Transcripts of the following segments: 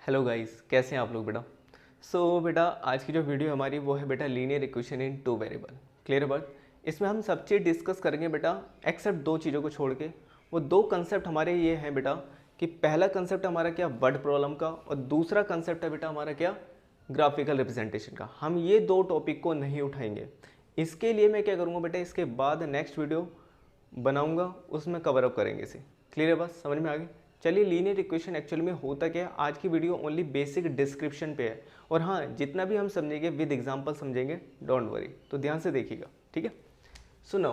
Hello guys, कैसे हैं आप लोग बेटा। बेटा आज की जो वीडियो हमारी वो है बेटा लीनियर इक्वेशन इन टू वेरिएबल। क्लियर है बात। इसमें हम सब चीज़ डिस्कस करेंगे बेटा, एक्सेप्ट दो चीज़ों को छोड़ के। वो दो कंसेप्ट हमारे ये हैं बेटा कि पहला कंसेप्ट हमारा क्या, वर्ड प्रॉब्लम का, और दूसरा कंसेप्ट है बेटा हमारा क्या, ग्राफिकल रिप्रेजेंटेशन का। हम ये दो टॉपिक को नहीं उठाएंगे। इसके लिए मैं क्या करूँगा बेटा, इसके बाद नेक्स्ट वीडियो बनाऊंगा, उसमें कवर अप करेंगे इसे। क्लियर है बस, समझ में आ गई। चलिए, लीनियर इक्वेशन एक्चुअली में होता क्या है, आज की वीडियो ओनली बेसिक डिस्क्रिप्शन पे है। और हाँ, जितना भी हम समझेंगे विद एग्जांपल समझेंगे, डोंट वरी। तो ध्यान से देखिएगा, ठीक है। सुनो,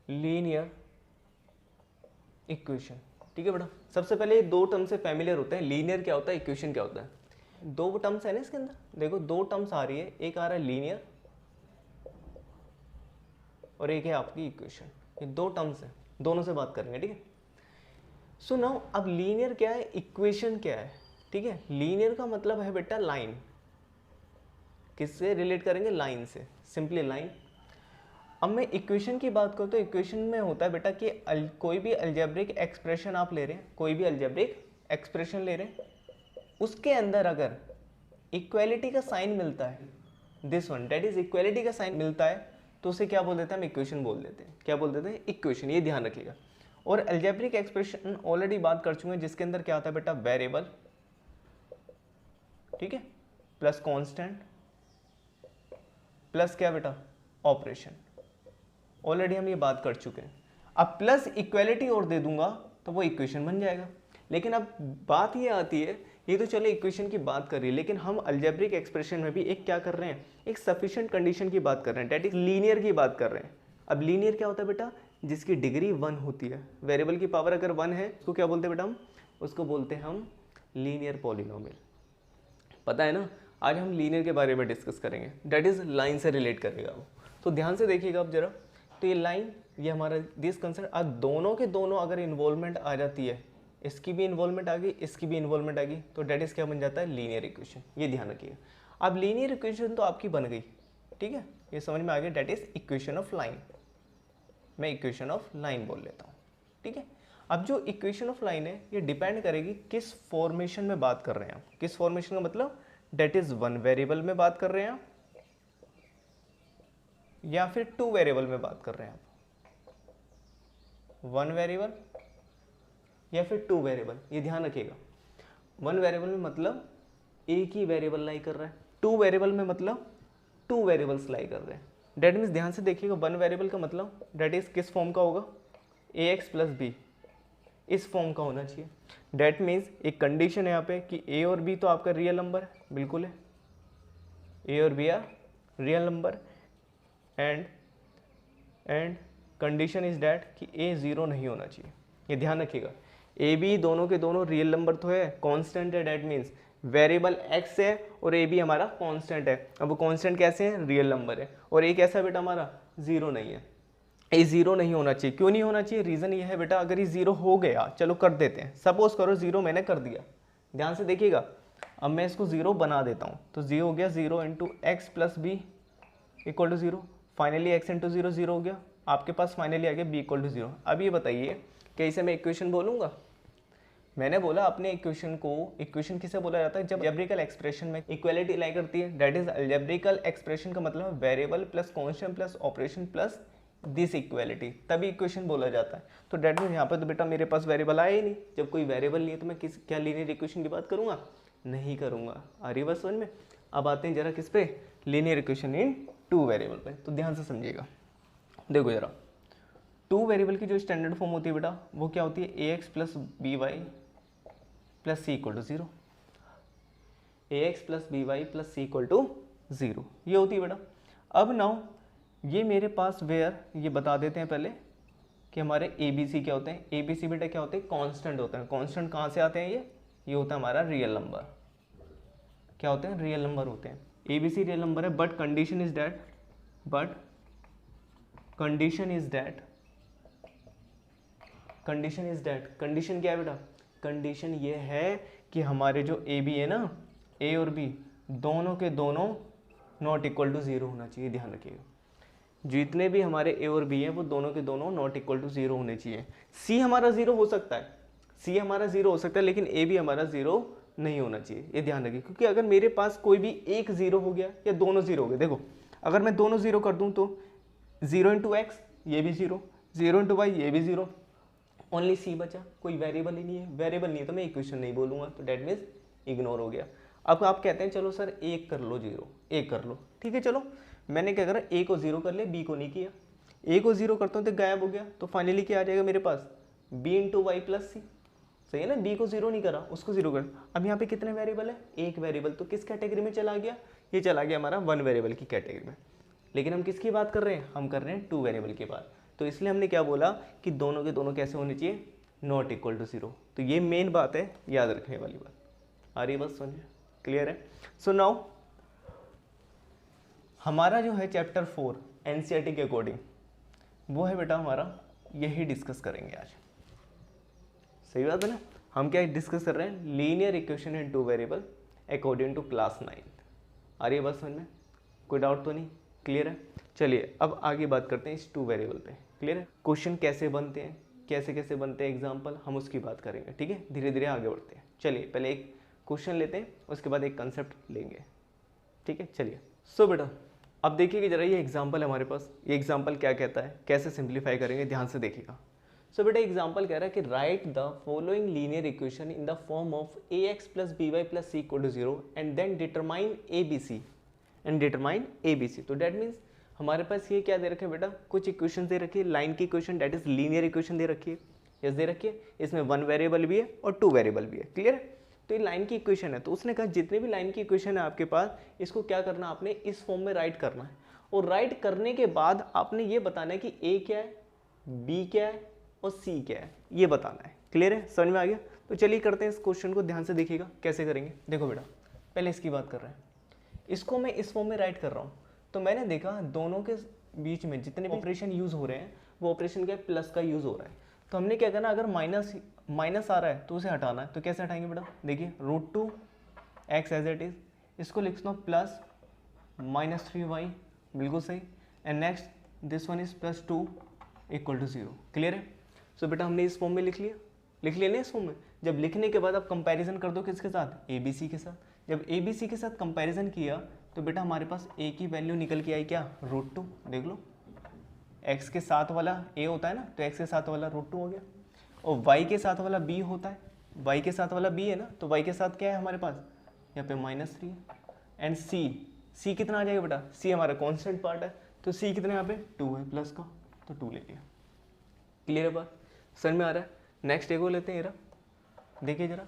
लीनियर इक्वेशन, ठीक है बेटा। सबसे पहले ये दो टर्म से फैमिलियर होते हैं, लीनियर क्या होता है, इक्वेशन क्या होता है। दो टर्म्स है ना इसके अंदर, देखो दो टर्म्स आ रही है, एक आ रहा है लीनियर और एक है आपकी इक्वेशन। ये दो टर्म्स हैं, दोनों से बात करेंगे, ठीक है। सो नाउ अब लीनियर क्या है, इक्वेशन क्या है, ठीक है। लीनियर का मतलब है बेटा लाइन। किससे रिलेट करेंगे, लाइन से, सिंपली लाइन। अब मैं इक्वेशन की बात करूँ तो इक्वेशन में होता है बेटा कि कोई भी अलजेब्रिक एक्सप्रेशन आप ले रहे हैं, कोई भी अलजेब्रिक एक्सप्रेशन ले रहे हैं, उसके अंदर अगर इक्वेलिटी का साइन मिलता है, this one that is equality का साइन मिलता है, तो उसे क्या बोल देते हैं, हम इक्वेशन बोल देते हैं। क्या बोल देते हैं, इक्वेशन। ये ध्यान रखिएगा। और अलजेब्रिक एक्सप्रेशन ऑलरेडी बात कर चुके हैं, जिसके अंदर क्या आता है बेटा, वेरिएबल, ठीक है, प्लस कांस्टेंट, प्लस क्या बेटा, ऑपरेशन। ऑलरेडी हम ये बात कर चुके हैं। अब प्लस इक्वेलिटी और दे दूंगा तो वो इक्वेशन बन जाएगा। लेकिन अब बात ये आती है, ये तो चलो इक्वेशन की बात कर रही है, लेकिन हम अलजेब्रिक एक्सप्रेशन में भी एक क्या कर रहे हैं, एक सफिशिएंट कंडीशन की बात कर रहे हैं, डेट इज लीनियर की बात कर रहे हैं। अब लीनियर क्या होता है बेटा, जिसकी डिग्री 1 होती है। वेरिएबल की पावर अगर 1 है, उसको क्या बोलते हैं बेटा, हम उसको बोलते हैं हम लीनियर पॉलिनोमियल। पता है ना, आज हम लीनियर के बारे में डिस्कस करेंगे, डेट इज लाइन से रिलेट करेगा वो। तो ध्यान से देखिएगा अब जरा। तो ये लाइन, ये हमारा दिस कंसेप्ट, आज दोनों के दोनों अगर इन्वॉल्वमेंट आ जाती है, इसकी भी इन्वॉल्वमेंट आ गई, इसकी भी इन्वॉल्वमेंट आ गई, तो डेट इज क्या बन जाता है, लीनियर इक्वेशन। ये ध्यान रखिएगा। अब लीनियर इक्वेशन तो आपकी बन गई, ठीक है, ये समझ में आ गया, that is equation of line. मैं इक्वेशन ऑफ लाइन बोल लेता हूँ, ठीक है। अब जो इक्वेशन ऑफ लाइन है, ये डिपेंड करेगी किस फॉर्मेशन में बात कर रहे हैं आप। किस फॉर्मेशन का मतलब, डेट इज वन वेरिएबल में बात कर रहे हैं आप, या फिर टू वेरिएबल में बात कर रहे हैं आप। वन वेरिएबल या फिर टू वेरिएबल, ये ध्यान रखिएगा। वन वेरिएबल में मतलब एक ही वेरिएबल लाई कर रहा है, टू वेरिएबल में मतलब टू वेरिएबल्स लाई कर रहे हैं। डेट मीन्स, ध्यान से देखिएगा, वन वेरिएबल का मतलब डेट इज किस फॉर्म का होगा, ए एक्स प्लस बी, इस फॉर्म का होना चाहिए। डेट मीन्स एक कंडीशन है यहाँ पे कि ए और बी तो आपका रियल नंबर है, बिल्कुल है, ए और B are real number, and condition is that कि ए ज़ीरो नहीं होना चाहिए। ये ध्यान रखिएगा, ए बी दोनों के दोनों रियल नंबर तो है, कांस्टेंट है, डैट मीन्स वेरिएबल एक्स है और ए बी हमारा कांस्टेंट है। अब वो कांस्टेंट कैसे है, रियल नंबर है, और ए कैसा बेटा हमारा, ज़ीरो नहीं है। ए ज़ीरो नहीं होना चाहिए। क्यों नहीं होना चाहिए, रीज़न ये है बेटा, अगर ये ज़ीरो हो गया, चलो कर देते हैं, सपोज करो ज़ीरो मैंने कर दिया, ध्यान से देखिएगा। अब मैं इसको ज़ीरो बना देता हूँ, तो जीरो हो गया, zero into X plus B equal to zero. Finally X into zero zero हो गया, आपके पास फाइनली आ गया बी इक्वल टू ज़ीरो। अब ये बताइए कि इसे मैं इक्वेशन बोलूँगा। मैंने बोला अपने इक्वेशन को, इक्वेशन किसे बोला जाता है, जब अलजेब्रिकल एक्सप्रेशन में इक्वालिटी लाई करती है, दैट इज अलजेब्रिकल एक्सप्रेशन का मतलब variable plus constant plus operation plus this equality, तभी इक्वेशन बोला जाता है। तो डेट मीन यहाँ पर तो बेटा मेरे पास वेरिएबल आया ही नहीं। जब कोई वेरिएबल नहीं है तो मैं क्या लीनियर इक्वेशन की बात करूँगा, नहीं करूँगा। आ रही बस समझ में। अब आते हैं जरा किस पे, लीनियर इक्वेशन इन टू वेरिएबल पे। तो ध्यान से समझिएगा, देखो जरा, टू वेरिएबल की जो स्टैंडर्ड फॉर्म होती है बेटा, वो क्या होती है, A X plus B Y plus C equal to zero. A X plus B Y plus C equal to zero, ये होती है बेटा। अब नाउ ये मेरे पास वेयर, ये बता देते हैं पहले कि हमारे ए बी सी क्या होते हैं। ए बी सी बेटा क्या होते हैं, कांस्टेंट होते हैं। कांस्टेंट कहाँ से आते हैं, ये होता है हमारा रियल नंबर। क्या होते हैं, रियल नंबर होते हैं। A B C real number है, but condition is that, condition क्या है बेटा, कंडीशन ये है कि हमारे जो ए बी है ना, ए और बी दोनों के दोनों नॉट इक्वल टू ज़ीरो होना चाहिए। ध्यान रखिएगा, जितने भी हमारे ए और बी हैं वो दोनों के दोनों नॉट इक्वल टू ज़ीरो होने चाहिए। सी हमारा ज़ीरो हो सकता है, सी हमारा 0 हो सकता है लेकिन ए भी हमारा 0 नहीं होना चाहिए, ये ध्यान रखिए। क्योंकि अगर मेरे पास कोई भी एक 0 हो गया या दोनों 0 हो गए, देखो अगर मैं दोनों 0 कर दूं तो 0 इंटू एक्स ये भी 0, 0 इंटू वाई ये भी 0, ओनली सी बचा, कोई वेरिएबल ही नहीं है। वेरिएबल नहीं है तो मैं इक्वेशन नहीं बोलूँगा, तो डेट मीन्स इग्नोर हो गया। अब आप कहते हैं चलो सर एक कर लो 0, एक कर लो, ठीक है चलो, मैंने क्या करा, ए को 0 कर लिया, बी को नहीं किया। ए को 0 करता हूँ तो गायब हो गया, तो फाइनली क्या आ जाएगा मेरे पास, बी इंटू वाई प्लस सी। सही है ना, बी को 0 नहीं करा, उसको 0 कर। अब यहाँ पे कितने वेरिएबल है, एक वेरिएबल, तो किस कैटेगरी में चला गया, ये चला गया हमारा 1 वेरिएबल की कैटेगरी में। लेकिन हम किसकी बात कर रहे हैं, हम कर रहे हैं 2 वेरिएबल की बात। तो इसलिए हमने क्या बोला कि दोनों के दोनों कैसे होने चाहिए, नॉट इक्वल टू 0। तो ये मेन बात है, याद रखने वाली बात। आ रही बस समझ, क्लियर है। सो नाउ हमारा जो है चैप्टर 4 एनसीईआरटी के अकॉर्डिंग, वो है बेटा हमारा, यही डिस्कस करेंगे आज। सही बात है ना, हम क्या डिस्कस कर रहे हैं, linear equation in 2 variable according to class 9। आ रही है बात समझ में, कोई डाउट तो नहीं, क्लियर है। चलिए अब आगे बात करते हैं इस 2 वेरिएबल पे, क्लियर है। क्वेश्चन कैसे बनते हैं, कैसे कैसे बनते हैं एग्जाम्पल, हम उसकी बात करेंगे, ठीक है। धीरे धीरे आगे बढ़ते हैं। चलिए पहले एक क्वेश्चन लेते हैं, उसके बाद एक कंसेप्ट लेंगे, ठीक है। चलिए सो बेटा अब देखिएगा जरा, ये एग्जाम्पल है हमारे पास। ये एग्जाम्पल क्या कहता है, कैसे सिंप्लीफाई करेंगे, ध्यान से देखिएगा। सो बेटा एग्जाम्पल कह रहा है कि write the following linear equation in the form of ax plus B Y plus C equal to 0 and then determine A B C. तो डेट मीन्स हमारे पास ये क्या दे रखे बेटा, कुछ इक्वेशन दे रखी है, लाइन की equation, that is linear equation दे रखी है, यस दे रखी है। इसमें 1 वेरिएबल भी है और 2 वेरिएबल भी है, क्लियर है। तो ये लाइन की इक्वेशन है, तो उसने कहा जितने भी लाइन की इक्वेशन है आपके पास, इसको क्या करना, आपने इस फॉर्म में राइट करना है। और राइट करने के बाद आपने ये बताना है कि ए क्या है, बी क्या है और सी क्या है, ये बताना है, क्लियर है, समझ में आ गया। तो चलिए करते हैं इस क्वेश्चन को, ध्यान से देखिएगा कैसे करेंगे। देखो बेटा पहले इसकी बात कर रहे हैं, इसको मैं इस फॉर्म में राइट कर रहा हूँ। तो मैंने देखा दोनों के बीच में जितने भी ऑपरेशन यूज हो रहे हैं, वो ऑपरेशन क्या प्लस का यूज हो रहा है। तो हमने क्या करना, अगर माइनस आ रहा है तो उसे हटाना है। तो कैसे हटाएंगे बेटा, देखिए √2 x एज इट इज, इसको लिखना प्लस -3y, बिल्कुल सही। And next this one is +2 equal to 0, clear है। सो बेटा हमने इस फॉर्म में लिख लिया ना इस फॉर्म में। जब लिखने के बाद आप कंपैरिजन कर दो किसके साथ, ए बी सी के साथ। जब ए बी सी के साथ कंपैरिजन किया तो बेटा हमारे पास ए की वैल्यू निकल के आई क्या, √2, देख लो। एक्स के साथ वाला ए होता है ना, तो एक्स के साथ वाला √2 हो गया। और वाई के साथ वाला बी होता है, वाई के साथ वाला बी है ना, तो वाई के साथ क्या है हमारे पास, यहाँ पे -3 है। एंड सी कितना आ जाएगा बेटा, सी हमारा कॉन्स्टेंट पार्ट है, तो सी कितना यहाँ पे 2 है प्लस का, तो 2 ले लिया, क्लियर है बात, समझ में आ रहा है। नेक्स्ट एक और लेते हैं, देखिए जरा,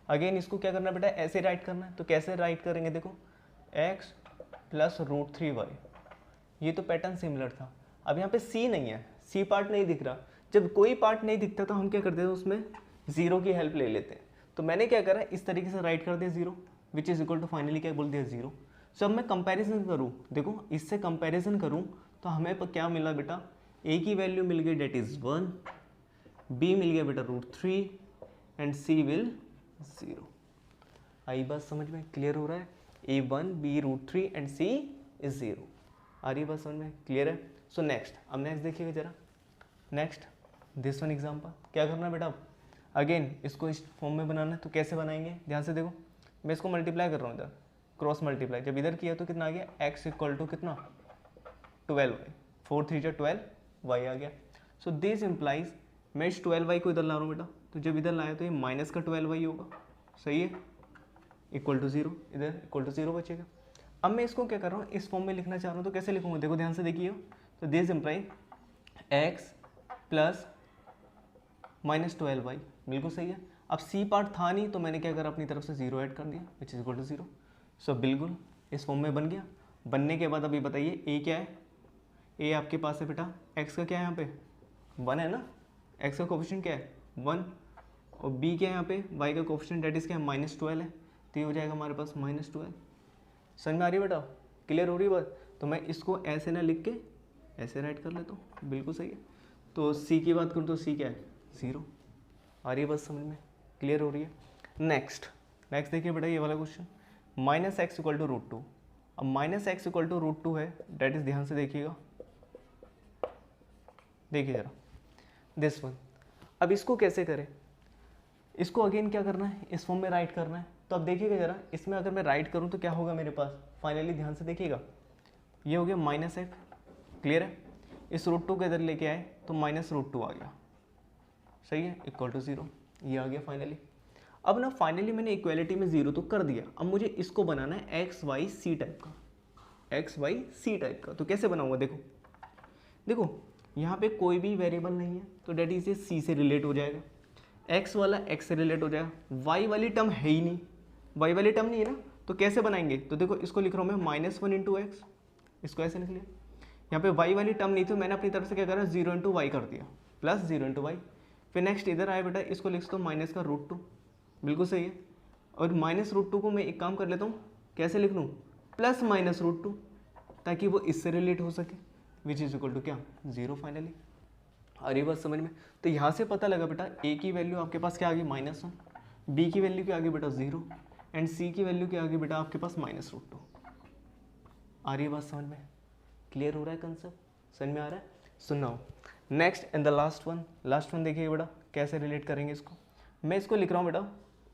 अगेन इसको क्या करना है बेटा, ऐसे राइट करना है। तो कैसे राइट करेंगे, देखो x प्लस √3y, ये तो पैटर्न सिमिलर था। अब यहाँ पे c नहीं है, c पार्ट नहीं दिख रहा। जब कोई पार्ट नहीं दिखता तो हम क्या करते हैं, उसमें 0 की हेल्प ले लेते हैं। तो मैंने क्या करा, इस तरीके से राइट कर दिया 0 which is equal to, finally क्या बोल दिया 0। सो अब मैं कंपैरिजन करूँ, देखो इससे कंपैरिजन करूँ तो हमें क्या मिला बेटा, a की वैल्यू मिल गई डेट इज 1, b मिल गया बेटा √3 एंड c विल 0। आई बात समझ में, क्लियर हो रहा है। a1 b √3 and c is 0। आ रही बात समझ में, क्लियर है। सो नेक्स्ट, अब नेक्स्ट देखिएगा जरा, नेक्स्ट दिस वन एग्जाम्पल। क्या करना है बेटा, अगेन इसको इस फॉर्म में बनाना है। तो कैसे बनाएंगे, ध्यान से देखो, मैं इसको मल्टीप्लाई कर रहा हूँ इधर, क्रॉस मल्टीप्लाई। जब इधर किया तो कितना आ गया, x इक्वल टू कितना 12y, 4 3 12 y आ गया। सो दिस इम्प्लाइज, मैं इस 12y को इधर ला रहा हूँ बेटा, तो जब इधर लाया तो ये माइनस का 12y होगा, सही है, इक्वल टू 0, इधर इक्वल टू 0 बचेगा। अब मैं इसको क्या कर रहा हूँ, इस फॉर्म में लिखना चाह रहा हूँ, तो कैसे लिखूँगा, देखो ध्यान से देखिए। तो this imply x plus -12y, बिल्कुल सही है। अब c पार्ट था नहीं, तो मैंने क्या करा, अपनी तरफ से 0 ऐड कर दिया विच इज इक्वल टू 0। सो बिल्कुल इस फॉर्म में बन गया। बनने के बाद अभी बताइए a क्या है, a आपके पास है बेटा, x का क्या है यहाँ पे 1 है ना, x का कोफिशिएंट क्या है 1, और b क्या है यहाँ पे, y का कोफिशिएंट डेट इज क्या है -12 है, तो ये हो जाएगा हमारे पास -12। समझ में आ रही है बेटा, क्लियर हो रही है बात। तो मैं इसको ऐसे ना लिख के ऐसे राइट कर लेता हूँ, बिल्कुल सही है। तो c की बात करूँ तो c क्या है 0। आ रही है बात समझ में, क्लियर हो रही है। नेक्स्ट देखिए बेटा, ये वाला क्वेश्चन, -x इक्वल टू √2। अब -x इक्वल टू √2 है, डेट इज, ध्यान से देखिएगा, देखिए जरा दिस वन। अब इसको कैसे करें, इसको अगेन क्या करना है, इस फॉर्म में राइट करना है। तो अब देखिएगा जरा, इसमें अगर मैं राइट करूँ तो क्या होगा मेरे पास, फाइनली ध्यान से देखिएगा, ये हो गया -f, क्लियर है। इस √2 के इधर लेके आए तो -√2 आ गया, सही है, इक्वल टू 0, ये आ गया फाइनली। अब ना फाइनली मैंने इक्वेलिटी में 0 तो कर दिया, अब मुझे इसको बनाना है एक्स वाई सी टाइप का, एक्स वाई सी टाइप का। तो कैसे बनाऊंगा, देखो देखो यहाँ पे कोई भी वेरिएबल नहीं है तो डेट इज सी से रिलेट हो जाएगा, एक्स वाला एक्स से रिलेट हो जाएगा, वाई वाली टर्म है ही नहीं, वाई वाली टर्म नहीं है ना, तो कैसे बनाएंगे, तो देखो इसको लिख रहा हूँ मैं -1 × x, इसको ऐसे लिख लिया। यहाँ पे y वाली टर्म नहीं थी, मैंने अपनी तरफ से क्या करा, 0 × y कर दिया, +0 × y। फिर नेक्स्ट इधर आए बेटा, इसको लिख दो -√2, बिल्कुल सही है। और -√2 को मैं एक काम कर लेता हूँ, कैसे लिख लूँ, +-√2, ताकि वो इससे रिलेट हो सके, विच इज इक्वल टू क्या, 0 फाइनली। आ रही बात समझ में। तो यहाँ से पता लगा बेटा a की वैल्यू आपके पास क्या आ गई, -1, b की वैल्यू क्या आ गई बेटा 0, एंड c की वैल्यू क्या आ गई बेटा आपके पास -√2। आ रही है बात समझ में, क्लियर हो रहा है कंसेप्ट, समझ में आ रहा है। सुनाओ next and the last one देखिए बेटा कैसे रिलेट करेंगे इसको। मैं इसको लिख रहा हूँ बेटा,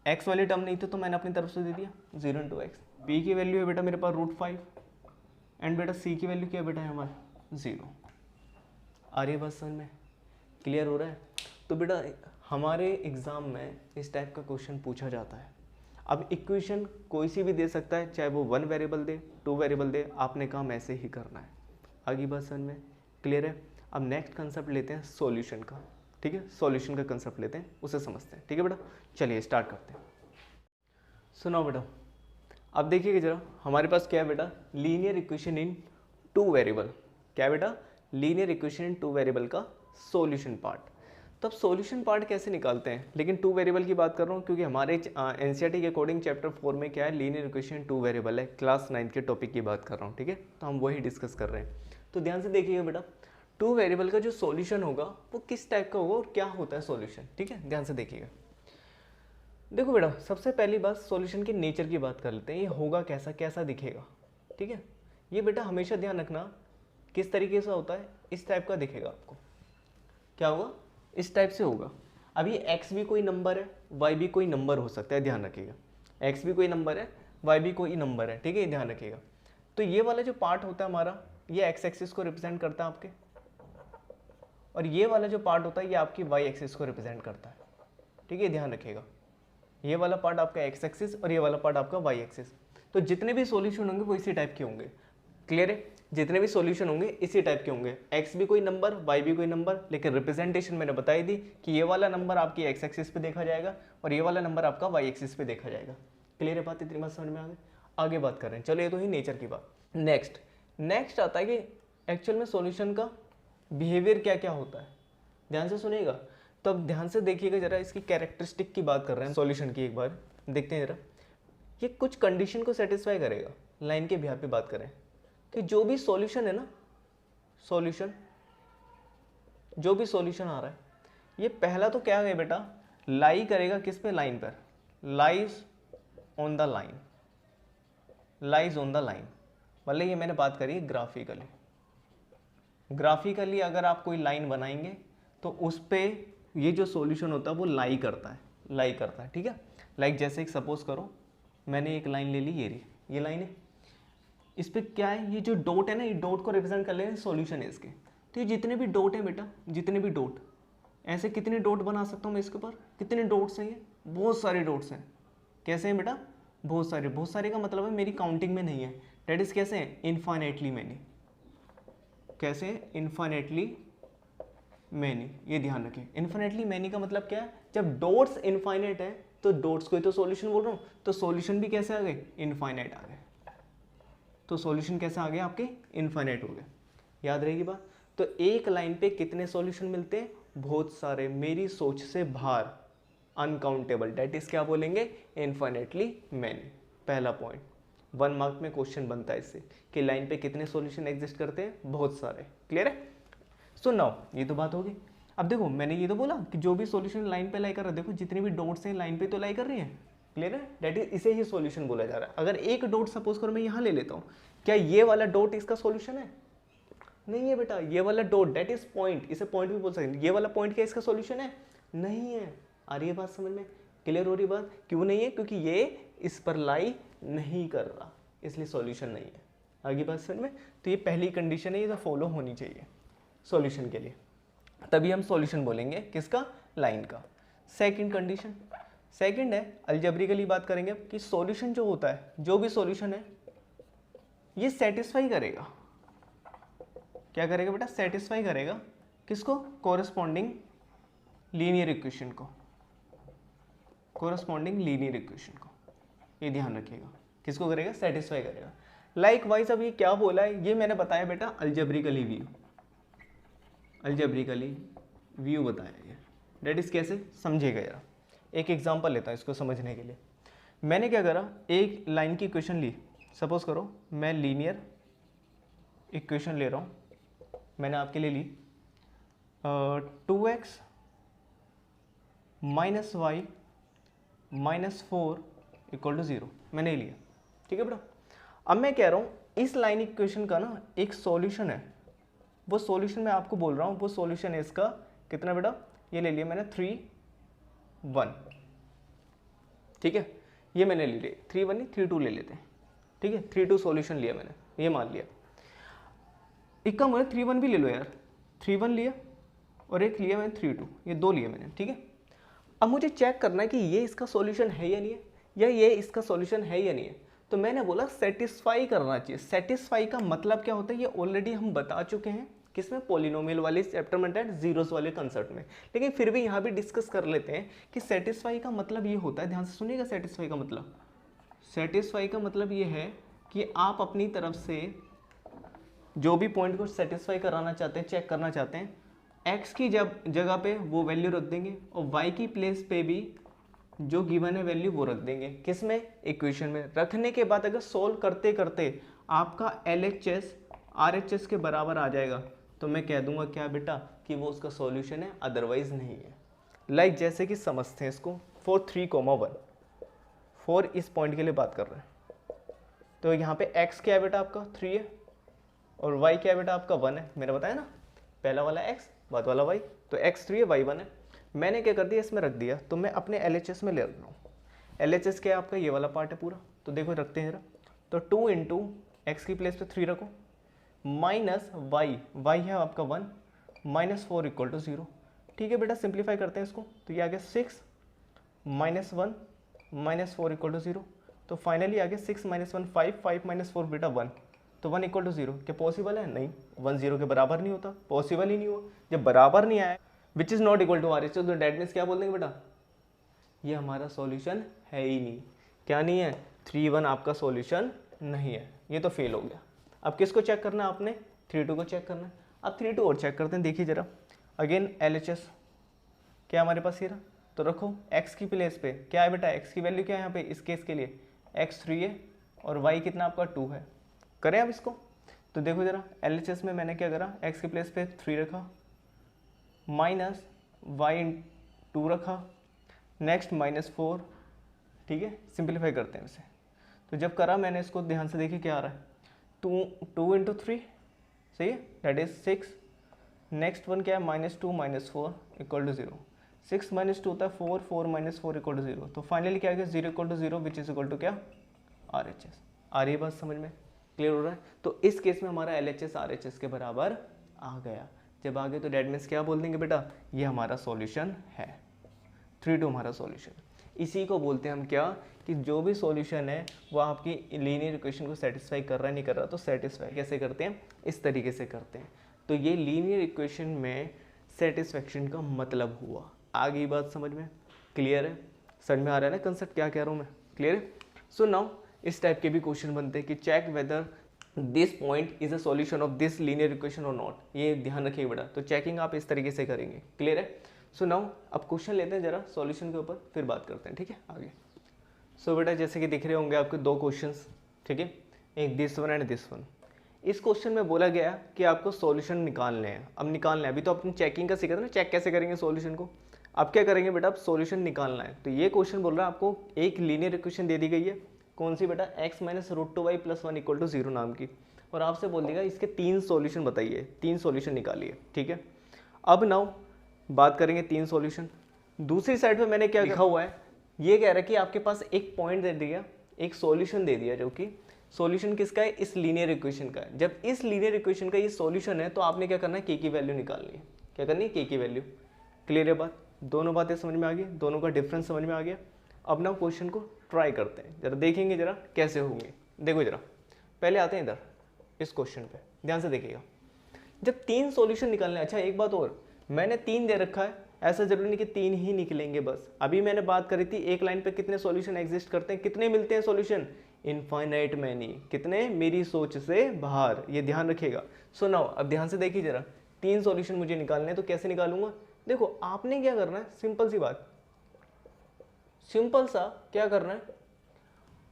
x वाली टर्म नहीं थी तो मैंने अपनी तरफ से दे दिया 0 × x, b की वैल्यू है बेटा मेरे पास √5, एंड बेटा c की वैल्यू क्या है बेटा है हमारा 0। आ रही है बात समझ में, क्लियर हो रहा है। तो बेटा हमारे एग्ज़ाम में इस टाइप का क्वेश्चन पूछा जाता है। अब इक्वेशन कोई सी भी दे सकता है, चाहे वो 1 वेरिएबल दे, 2 वेरिएबल दे, आपने काम ऐसे ही करना है। आगे बात समझ में क्लियर है। अब नेक्स्ट कंसेप्ट लेते हैं सॉल्यूशन का, ठीक है, सॉल्यूशन का कंसेप्ट लेते हैं, उसे समझते हैं, ठीक है बेटा। चलिए स्टार्ट करते हैं। सुनाओ बेटा, अब देखिएगा जरा, हमारे पास क्या है बेटा, लीनियर इक्वेशन इन 2 वेरिएबल। क्या है बेटा, लीनियर इक्वेशन इन 2 वेरिएबल का सॉल्यूशन पार्ट। तो अब सॉल्यूशन पार्ट कैसे निकालते हैं, लेकिन 2 वेरिएबल की बात कर रहा हूँ क्योंकि हमारे एनसीईआरटी के अकॉर्डिंग चैप्टर 4 में क्या है, लीनियर इक्वेशन 2 वेरिएबल है, क्लास 9 के टॉपिक की बात कर रहा हूँ, ठीक है। तो हम वही डिस्कस कर रहे हैं। तो ध्यान से देखिएगा बेटा, 2 वेरिएबल का जो सॉल्यूशन होगा वो किस टाइप का होगा और क्या होता है सॉल्यूशन, ठीक है, ध्यान से देखिएगा। देखो बेटा, सबसे पहली बात सॉल्यूशन के नेचर की बात कर लेते हैं, ये होगा कैसा, कैसा दिखेगा, ठीक है। ये बेटा हमेशा ध्यान रखना किस तरीके से होता है, इस टाइप का दिखेगा आपको। क्या होगा, इस टाइप से होगा। अब ये x भी कोई नंबर है, y भी कोई नंबर हो सकता है, ध्यान रखिएगा। x भी कोई नंबर है, y भी कोई नंबर है, ठीक है, ध्यान रखिएगा। तो ये वाला जो पार्ट होता है हमारा, ये x एक्सिस को रिप्रेजेंट करता है आपके, और ये वाला जो पार्ट होता है ये आपकी y एक्सिस को रिप्रेजेंट करता है, ठीक है, ध्यान रखिएगा। ये वाला पार्ट आपका x एक्सिस और ये वाला पार्ट आपका y एक्सिस। तो जितने भी सॉल्यूशन होंगे वो इसी टाइप के होंगे, क्लियर है। जितने भी सॉल्यूशन होंगे इसी टाइप के होंगे, x भी कोई नंबर, y भी कोई नंबर, लेकिन रिप्रेजेंटेशन मैंने बताई दी कि ये वाला नंबर आपकी x एक्सिस पे देखा जाएगा और ये वाला नंबर आपका y एक्सिस पे देखा जाएगा। क्लियर है बात, इतनी बात समझ में आ गई। आगे बात कर रहे हैं, चलो ये तो ही नेचर की बात। नेक्स्ट आता है कि एक्चुअल में सॉल्यूशन का बिहेवियर क्या क्या होता है, ध्यान से सुनिएगा। तो अब ध्यान से देखिएगा जरा, इसकी कैरेक्टरिस्टिक की बात कर रहे हैं सॉल्यूशन की, एक बार देखते हैं जरा। ये कुछ कंडीशन को सेटिस्फाई करेगा। लाइन के बिहार पे बात करें कि जो भी सॉल्यूशन है ना, जो भी सॉल्यूशन आ रहा है, ये पहला तो क्या है बेटा, लाई करेगा किस पे, लाइन पर, lies on the line, lies on the line. मतलब ये मैंने बात करी ग्राफिकली अगर आप कोई लाइन बनाएंगे तो उस पे ये जो सॉल्यूशन होता है वो लाई करता है, ठीक है। लाइक जैसे एक सपोज करो मैंने एक लाइन ले ली, ये लाइन है, इस पे क्या है, ये जो डॉट है ना, ये डॉट को रिप्रेजेंट कर लेंगे, सॉल्यूशन है इसके। तो ये जितने भी डॉट हैं बेटा, जितने भी डॉट, ऐसे कितने डॉट बना सकता हूँ मैं इसके ऊपर, कितने डॉट्स हैं, ये बहुत सारे डॉट्स हैं। कैसे हैं बेटा, बहुत सारे का मतलब है मेरी काउंटिंग में नहीं है, डेट इज कैसे हैं, इनफाइनाइटली मैनी। कैसे, इनफाइनाइटली मैनी, ये ध्यान रखें। इनफाइनाइटली मैनी का मतलब क्या है, जब डॉट्स इनफाइनाइट है तो डॉट्स को ही तो सॉल्यूशन बोल रहा हूँ, तो सॉल्यूशन भी कैसे आ गए, इनफाइनाइट आ गए। तो सॉल्यूशन कैसे आ गए आपके, इनफाइनाइट हो गए, याद रहेगी बात। तो एक लाइन पे कितने सॉल्यूशन मिलते हैं, बहुत सारे, मेरी सोच से बाहर, अनकाउंटेबल, डेट इज क्या बोलेंगे, इनफाइनाइटली मैनी। पहला पॉइंट 1 मार्क में क्वेश्चन बनता है इससे कि लाइन पे कितने सॉल्यूशन एग्जिस्ट करते हैं, बहुत सारे। क्लियर है। सो नाउ ये तो बात होगी। अब देखो मैंने ये तो बोला कि जो भी सॉल्यूशन लाइन पे लाई कर रहा है, देखो जितने भी डॉट्स हैं लाइन पे तो लाई कर रही हैं, क्लियर है, डेट इज, इसे ही सॉल्यूशन बोला जा रहा है। अगर एक डॉट सपोज करो मैं यहाँ ले लेता हूँ, क्या ये वाला डॉट इसका सॉल्यूशन है, नहीं है बेटा। ये वाला डॉट डेट इज पॉइंट, इसे पॉइंट भी बोल सकते हैं, ये वाला पॉइंट क्या इसका सॉल्यूशन है, नहीं है। आ रही है बात समझ में, क्लियर हो रही बात? क्यों नहीं है? क्योंकि ये इस पर लाई नहीं कर रहा, इसलिए सॉल्यूशन नहीं है। आगे बात समझ में? तो ये पहली कंडीशन है, ये तो फॉलो होनी चाहिए सॉल्यूशन के लिए, तभी हम सॉल्यूशन बोलेंगे किसका? लाइन का। सेकंड कंडीशन, सेकंड है अलजेब्रिकली बात करेंगे कि सॉल्यूशन जो होता है, जो भी सॉल्यूशन है ये सेटिस्फाई करेगा, क्या करेगा बेटा? सेटिस्फाई करेगा किसको? कोरस्पॉन्डिंग लीनियर इक्वेशन को, कोरस्पॉन्डिंग लीनियर इक्वेशन को, ये ध्यान रखिएगा। किसको करेगा? सेटिस्फाई करेगा। लाइकवाइज अब ये क्या बोला है, ये मैंने बताया बेटा अलजेब्रिकली व्यू, अलजेब्रिकली व्यू बताया ये, डेट इज कैसे समझिएगा यार। एक एग्जांपल लेता हूँ इसको समझने के लिए। मैंने क्या करा, एक लाइन की इक्वेशन ली, सपोज करो मैं लीनियर इक्वेशन ले रहा हूँ, मैंने आपके लिए ली 2x minus Y minus 4 equal to 0, मैंने लिया, ठीक है बेटा। अब मैं कह रहा हूँ इस लाइन इक्वेशन का ना एक सॉल्यूशन है, वो सॉल्यूशन मैं आपको बोल रहा हूँ, वो सॉल्यूशन है इसका कितना बेटा? ये ले लिया मैंने 3 1, ठीक है, ये मैंने ले लिया 3 1 नहीं 3 2 ले लेते हैं, ठीक है, 3 2 सॉल्यूशन लिया मैंने, ये मान लिया। एक काम है 3 1 भी ले लो यार, 3 1 लिया और एक लिया मैंने 3 2, ये दो लिए मैंने, ठीक है। अब मुझे चेक करना है कि ये इसका सॉल्यूशन है या नहीं है, या ये इसका सॉल्यूशन है या नहीं है। तो मैंने बोला सेटिस्फाई करना चाहिए। सेटिस्फाई का मतलब क्या होता है, ये ऑलरेडी हम बता चुके हैं किसमें? पॉलिनोमियल वाले चैप्टर में, डेट जीरोस वाले कंसेप्ट में, लेकिन फिर भी यहाँ भी डिस्कस कर लेते हैं कि सेटिस्फाई का मतलब ये होता है, ध्यान से सुनिएगा। सेटिस्फाई का मतलब, सेटिस्फाई का मतलब ये है कि आप अपनी तरफ से जो भी पॉइंट को सेटिस्फाई कराना चाहते हैं, चेक करना चाहते हैं, x की जगह पे वो वैल्यू रख देंगे और y की प्लेस पे भी जो गिवन है वैल्यू वो रख देंगे, किसमें? इक्वेशन में। रखने के बाद अगर सोल्व करते करते आपका LHS RHS के बराबर आ जाएगा तो मैं कह दूंगा क्या बेटा कि वो उसका सॉल्यूशन है, अदरवाइज नहीं है। लाइक जैसे कि समझते हैं इसको, 4 3 1, 4 इस पॉइंट के लिए बात कर रहे हैं, तो यहाँ पे x क्या है बेटा आपका? 3 है, और y क्या है बेटा आपका? 1 है। मैंने बताया ना, पहला वाला x, बाद वाला y, तो x 3 है, y 1 है। मैंने क्या कर दिया, इसमें रख दिया, तो मैं अपने LHS में ले रहा हूँ। LHS क्या है आपका? ये वाला पार्ट है पूरा, तो देखो रखते हैं जरा, तो 2 इंटू एक्स की प्लेस पे 3 रखो, माइनस y है आपका 1, माइनस 4 इक्वल टू 0, ठीक है बेटा। सिंप्लीफाई करते हैं इसको, तो ये आ गया 6 माइनस 1 माइनस 4 इक्वल टू 0, तो फाइनली आ गया 6 माइनस 1 5, 5 माइनस 4 बेटा 1, तो 1 इक्वल टू 0। क्या पॉसिबल है? नहीं, 1 0 के बराबर नहीं होता, पॉसिबल ही नहीं हुआ। जब बराबर नहीं आया, which is not equal to RHS, तो डेट मीन्स क्या बोल देंगे बेटा? ये हमारा सॉल्यूशन है ही नहीं। क्या नहीं है? 3 1 आपका सॉल्यूशन नहीं है, ये तो फेल हो गया। अब किसको चेक करना है आपने? 3 2 को चेक करना है। अब 3 2 और चेक करते हैं, देखिए जरा, अगेन LHS क्या हमारे पास ये रहा, तो रखो x की प्लेस पे क्या है बेटा? x की वैल्यू क्या है यहाँ पे इस केस के लिए? x 3 है और y कितना आपका 2 है। करें अब इसको, तो देखो जरा LHS में मैंने क्या करा, x की प्लेस पे 3 रखा, माइनस y 2 रखा, नेक्स्ट माइनस 4, ठीक है। सिंप्लीफाई करते हैं इसे, तो जब करा मैंने इसको, ध्यान से देखिए क्या आ रहा है, 2 इंटू 3, सही है, दैट इज 6। नेक्स्ट वन क्या है? Minus 2 minus 4 equal to 0। 6 minus 2 होता है 4, 4 माइनस 4 इक्वल टू 0, तो फाइनली क्या आ गया? 0 equal to 0, which is equal to क्या? RHS। आ रही है बात समझ में? क्लियर हो रहा है? तो इस केस में हमारा LHS RHS के बराबर आ गया। जब आ गए तो डेट मीन्स क्या बोल देंगे बेटा? ये हमारा सॉल्यूशन है, 3 2 हमारा सॉल्यूशन। इसी को बोलते हैं हम क्या, कि जो भी सॉल्यूशन है वो आपकी लीनियर इक्वेशन को सेटिस्फाई कर रहा है, नहीं कर रहा, तो सेटिस्फाई कैसे करते हैं? इस तरीके से करते हैं। तो ये लीनियर इक्वेशन में सेटिस्फैक्शन का मतलब हुआ। आ गई बात समझ में? क्लियर है? समझ में आ रहा है ना कंसेप्ट क्या कह रहा हूँ मैं? क्लियर है? सो नाउ इस टाइप के भी क्वेश्चन बनते हैं कि check whether this point is a solution of this linear equation और नॉट। ये ध्यान रखिए बेटा, तो चेकिंग आप इस तरीके से करेंगे। क्लियर है? सो नाउ अब क्वेश्चन लेते हैं जरा सॉल्यूशन के ऊपर, फिर बात करते हैं, ठीक है? आगे सो बेटा जैसे कि दिख रहे होंगे आपके दो क्वेश्चंस, ठीक है, एक this one and this one. इस क्वेश्चन में बोला गया कि आपको सॉल्यूशन निकालने हैं। अब निकालना है, अभी तो अपनी चेकिंग का सीखा था ना, चेक कैसे करेंगे सॉल्यूशन को। अब क्या करेंगे बेटा? अब सॉल्यूशन निकालना है। तो ये क्वेश्चन बोल रहा है आपको एक लीनियर इक्वेशन दे दी गई है, कौन सी बेटा? x minus root 2y plus 1 equal to 0 नाम की, और आपसे बोल देगा इसके 3 सॉल्यूशन बताइए, 3 सॉल्यूशन निकालिए, ठीक है। अब नाउ बात करेंगे 3 सॉल्यूशन। दूसरी साइड पे मैंने क्या लिखा हुआ है, ये कह रहा है कि आपके पास एक पॉइंट दे दिया, एक सॉल्यूशन दे दिया, जो कि सॉल्यूशन किसका है, इस लीनियर इक्वेशन का है। जब इस लीनियर इक्वेशन का ये सॉल्यूशन है तो आपने क्या करना है, के की वैल्यू निकालनी है। क्या करनी है, के की वैल्यू। क्लियर है बात, दोनों बातें समझ में आ गई, दोनों का डिफरेंस समझ में आ गया। अब ना क्वेश्चन को ट्राई करते हैं, जरा देखेंगे जरा कैसे होंगे। देखो जरा पहले आते हैं इधर इस क्वेश्चन पे, ध्यान से देखिएगा। जब 3 सॉल्यूशन निकालने, अच्छा एक बात और, मैंने 3 दे रखा है, ऐसा जरूरी नहीं कि 3 ही निकलेंगे बस। अभी मैंने बात करी थी एक लाइन पे कितने सॉल्यूशन एग्जिस्ट करते हैं, कितने मिलते हैं सॉल्यूशन, इनफाइनाइट मैनी, कितने, मेरी सोच से बाहर, ये ध्यान रखिएगा। सो नाउ अब ध्यान से देखिए जरा, 3 सॉल्यूशन मुझे निकालने हैं, तो कैसे निकालूंगा। देखो आपने क्या करना है, सिंपल सी बात, सिंपल सा क्या करना है,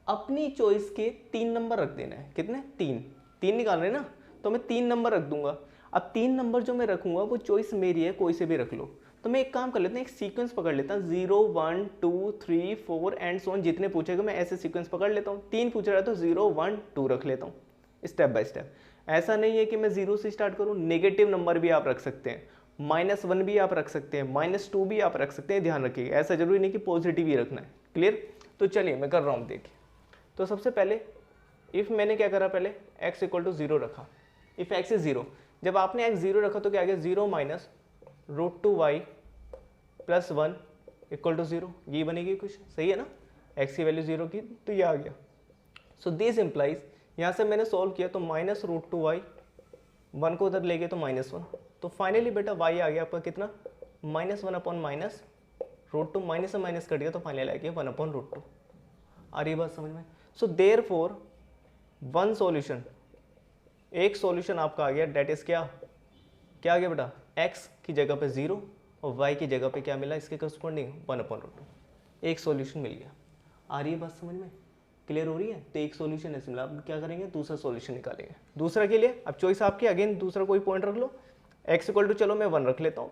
अपनी चॉइस के 3 नंबर रख देना है। कितने, 3 निकाल रहे हैं ना, तो मैं 3 नंबर रख दूंगा। अब 3 नंबर जो मैं रखूंगा वो चॉइस मेरी है, कोई से भी रख लो। तो मैं एक काम कर लेता हूँ, एक सीक्वेंस पकड़ लेता हूँ, 0 1 2 3 4 एंड सो ऑन, जितने पूछेगा मैं ऐसे सीक्वेंस पकड़ लेता हूँ। 3 पूछ रहा है तो 0 1 2 रख लेता हूँ, स्टेप बाय स्टेप। ऐसा नहीं है कि मैं 0 से स्टार्ट करूँ, नेगेटिव नंबर भी आप रख सकते हैं, -1 भी आप रख सकते हैं, -2 भी आप रख सकते हैं, ध्यान रखिएगा। ऐसा जरूरी नहीं कि पॉजिटिव ही रखना है। क्लियर, तो चलिए मैं कर रहा हूँ, देखिए। तो सबसे पहले इफ़ मैंने क्या करा, पहले x = 0 रखा। इफ़ x इज 0, जब आपने x 0 रखा तो क्या आ गया, 0 - √2y + 1 = 0, ये बनेगी कुछ, सही है ना, x की वैल्यू 0 की, तो ये आ गया। सो दिस इम्प्लाइज, यहाँ से मैंने सॉल्व किया तो -√2y, 1 को उधर ले गए तो -1, तो फाइनली बेटा y आ गया आपका कितना, -1/- √2, माइनस से माइनस कट गया तो फाइनल आ गया 1/√2। आ रही बात समझ में। सो देयरफॉर वन सॉल्यूशन, एक सॉल्यूशन आपका आ गया, डेट इज क्या आ गया बेटा, x की जगह पे 0 और y की जगह पे क्या मिला, इसके करस्पॉन्डिंग 1/√2, एक सॉल्यूशन मिल गया। आ रही है बात समझ में, क्लियर हो रही है। तो एक सॉल्यूशन है सिमिलर, अब क्या करेंगे, दूसरा सॉल्यूशन निकालेंगे। दूसरा के लिए अब चॉइस आपकी, अगेन दूसरा कोई पॉइंट रख लो, x = चलो मैं 1 रख लेता हूँ।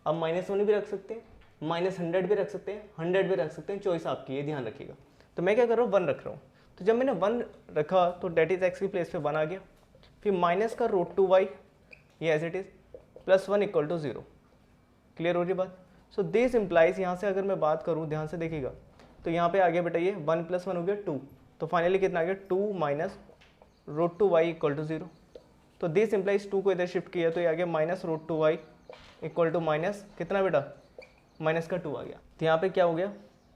अब -1 भी रख सकते हैं, -100 भी रख सकते हैं, 100 भी रख सकते हैं, चॉइस आपकी है, ध्यान रखिएगा। तो मैं क्या कर रहा हूँ, 1 रख रहा हूँ। तो जब मैंने 1 रखा तो डेट इज x की प्लेस पे 1 आ गया, फिर माइनस का √2y, ये एज इट इज, +1 = 0। क्लियर हो रही बात। सो दिस इम्प्लाइज, यहाँ से अगर मैं बात करूँ, ध्यान से देखिएगा, तो यहाँ पे आ गया बेटा ये 1 + 1 हो गया 2, तो फाइनली कितना आ गया, 2 - √2y = 0। तो दिस इम्प्लाइज 2 को इधर शिफ्ट किया तो ये आ गया -√2y = माइनस कितना बेटा, -2 आ गया। तो यहाँ पे क्या हो गया,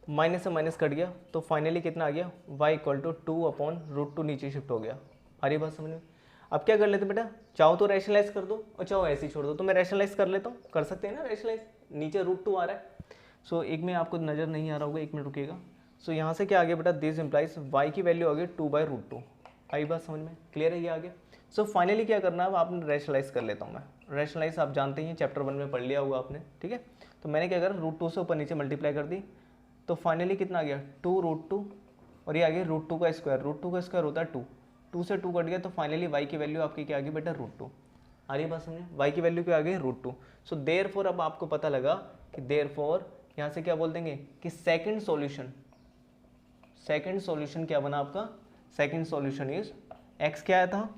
माइनस से माइनस कट गया, तो फाइनली कितना आ गया, y = 2/√2 नीचे शिफ्ट हो गया। आ रही बात समझ में। अब क्या कर लेते बेटा, चाहो तो रैशनलाइज कर दो और चाहो ऐसे ही छोड़ दो, तो मैं रैशनलाइज कर लेता हूँ, कर सकते हैं ना रैशनलाइज, नीचे √2 आ रहा है। सो एक में आपको नज़र नहीं आ रहा होगा, एक मिनट रुकिएगा। सो यहाँ से क्या आ गया बेटा, दिस इम्प्लाइज y की वैल्यू आ गई 2/√2। आई बात समझ में, क्लियर है, ये आ गया। सो फाइनली क्या करना है, अब आपने रैशनलाइज कर लेता हूँ मैं। रैशनलाइज आप जानते हैं, चैप्टर 1 में पढ़ लिया होगा आपने, ठीक है। तो मैंने क्या करा, √2 से ऊपर नीचे मल्टीप्लाई कर दी, तो फाइनली कितना आ गया, 2√2 और ये आ गया √2 का स्क्वायर, √2 का स्क्वायर होता है 2, 2 से 2 कट गया, तो फाइनली y की वैल्यू आपकी क्या आ गई बेटा, √2। आ रही बात समझे, y की वैल्यू क्या आ गई, √2। सो देयरफॉर अब आपको पता लगा कि देयरफॉर यहाँ से क्या बोल देंगे कि सेकंड सॉल्यूशन क्या बना आपका, सेकंड सॉल्यूशन इज x क्या आया था,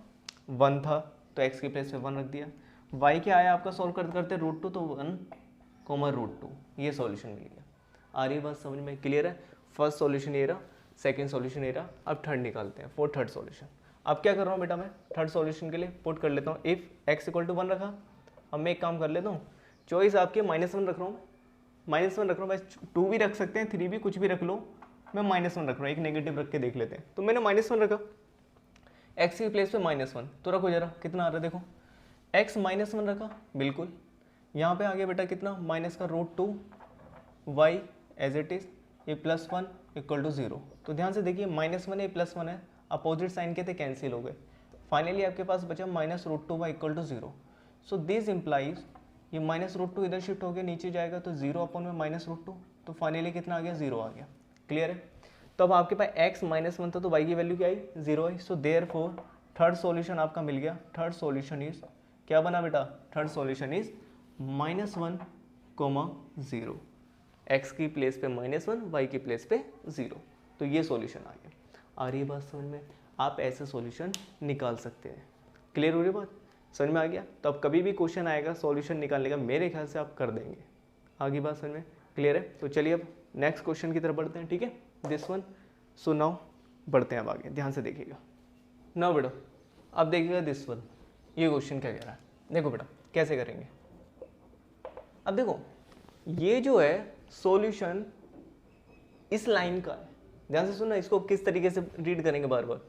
1 था, तो x की प्लेस पे 1 रख दिया। y क्या आया आपका सॉल्व करते करते √2, तो 1, √2, ये सॉल्यूशन मिल गया। आ रही बात समझ में, क्लियर है। फर्स्ट सॉल्यूशन ये रहा, सेकंड सॉल्यूशन ये रहा, अब थर्ड निकालते हैं, फॉर थर्ड सॉल्यूशन। अब क्या कर रहा हूँ बेटा, मैं थर्ड सॉल्यूशन के लिए पुट कर लेता हूँ, इफ x = 1 रखा। अब मैं एक काम कर लेता हूँ, चॉइस आपके -1 रख रहा हूँ, -1 रख रहा हूँ, बस 2 भी रख सकते हैं, 3 भी, कुछ भी रख लो, मैं -1 रख रहा हूँ, एक नेगेटिव रख के देख लेते हैं। तो मैंने -1 रखा, x की प्लेस पे -1, तो रखो जरा कितना आ रहा है, देखो x -1 रखा, बिल्कुल यहाँ पे आ गया बेटा कितना, माइनस का √2 y एज इट इज, ये +1 = 0। तो ध्यान से देखिए, -1 है +1 है, अपोजिट साइन के थे, कैंसिल हो गए, फाइनली आपके पास बचा -√2y = 0। सो दिस इम्प्लाइज ये -√2 इधर शिफ्ट हो गया, नीचे जाएगा तो 0/- √2, तो फाइनली कितना आ गया, 0 आ गया। क्लियर है। तो अब आपके पास x -1 था तो y की वैल्यू क्या आई, 0 आई। सो देयरफॉर थर्ड सॉल्यूशन आपका मिल गया। थर्ड सॉल्यूशन इज क्या बना बेटा, थर्ड सॉल्यूशन इज -1, 0, x की प्लेस पे -1, y की प्लेस पे 0, तो ये सॉल्यूशन आ गया। आ रही है बात समझ में, आप ऐसे सॉल्यूशन निकाल सकते हैं। क्लियर हो रही बात, समझ में आ गया। तो अब कभी भी क्वेश्चन आएगा सॉल्यूशन निकालने का, मेरे ख्याल से आप कर देंगे। आगे बात समझ में क्लियर है। तो चलिए अब नेक्स्ट क्वेश्चन की तरफ बढ़ते हैं, ठीक है, दिस वन। सो नाउ बढ़ते हैं अब आगे, ध्यान से देखिएगा। नाउ बेटा अब देखिएगा दिस वन, ये क्वेश्चन क्या कह रहा है, देखो बेटा कैसे करेंगे। अब देखो ये जो है सॉल्यूशन इस लाइन का है, ध्यान से सुनना, इसको किस तरीके से रीड करेंगे बार बार।